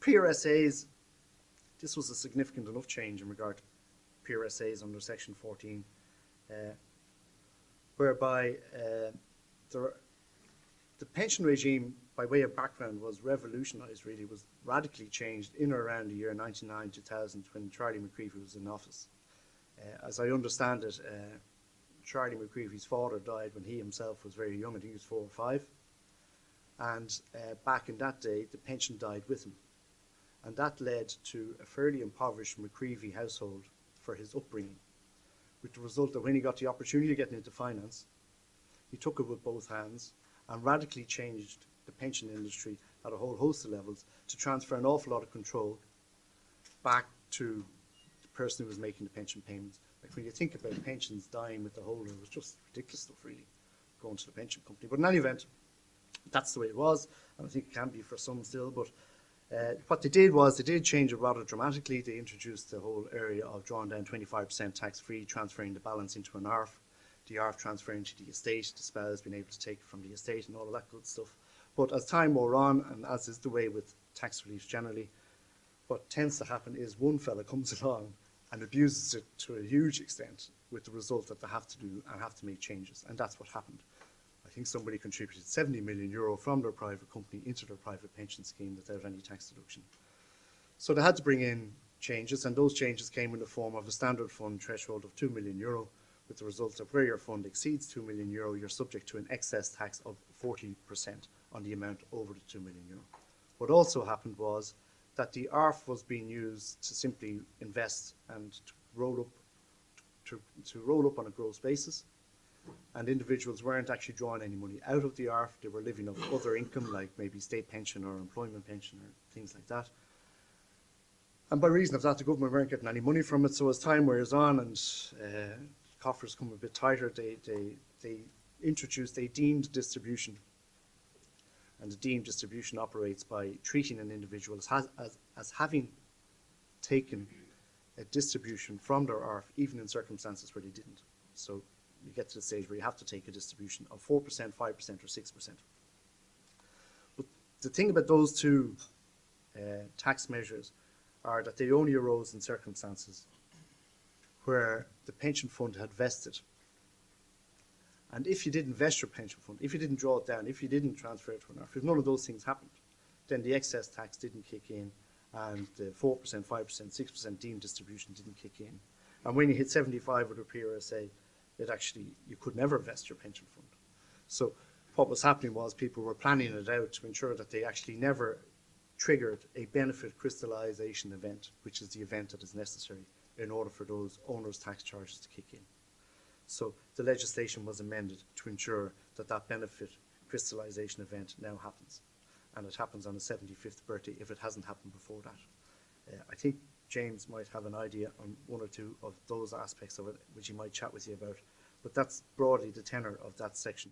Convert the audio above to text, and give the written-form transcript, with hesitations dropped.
PRSAs, this was a significant enough change in regard to PRSAs under Section 14, whereby the pension regime, by way of background, was revolutionised, really, was radically changed in or around the year 1999-2000 when Charlie McCreevy was in office. As I understand it, Charlie McCreevy's father died when he himself was very young. I think he was 4 or 5. And back in that day, the pension died with him. And that led to a fairly impoverished McCreevy household for his upbringing, with the result that when he got the opportunity of getting into finance, he took it with both hands and radically changed the pension industry at a whole host of levels to transfer an awful lot of control back to the person who was making the pension payments. Like when you think about pensions dying with the holder, it was just ridiculous stuff, really, going to the pension company. But in any event, that's the way it was, and I think it can be for some still. But what they did was they did change it rather dramatically. They introduced the whole area of drawing down 25% tax-free, transferring the balance into an ARF, the ARF transferring to the estate, the spouse being able to take it from the estate and all of that good stuff. But as time wore on, and as is the way with tax reliefs generally, what tends to happen is one fella comes along and abuses it to a huge extent, with the result that they have to do and have to make changes. And that's what happened. I think somebody contributed €70 million from their private company into their private pension scheme without any tax deduction. So they had to bring in changes, and those changes came in the form of a standard fund threshold of €2 million, with the result of where your fund exceeds €2 million, you're subject to an excess tax of 40% on the amount over the €2 million. What also happened was that the ARF was being used to simply invest and to roll up on a gross basis, and individuals weren't actually drawing any money out of the ARF. They were living off other income, like maybe state pension or employment pension or things like that. And by reason of that, the government weren't getting any money from it. So as time wears on and coffers come a bit tighter, they introduced a deemed distribution. And the deemed distribution operates by treating an individual as having taken a distribution from their ARF, even in circumstances where they didn't. So you get to the stage where you have to take a distribution of 4%, 5%, or 6%. But the thing about those two tax measures are that they only arose in circumstances where the pension fund had vested. And if you didn't vest your pension fund, if you didn't draw it down, if you didn't transfer it to an ARF, if none of those things happened, then the excess tax didn't kick in, and the 4%, 5%, 6% deemed distribution didn't kick in. And when you hit 75 with a PRSA, you could never vest your pension fund. So what was happening was people were planning it out to ensure that they actually never triggered a benefit crystallization event, which is the event that is necessary in order for those owners' tax charges to kick in. So the legislation was amended to ensure that that benefit crystallization event now happens. And it happens on the 75th birthday if it hasn't happened before that. I think James might have an idea on one or two of those aspects of it, which he might chat with you about. But that's broadly the tenor of that section.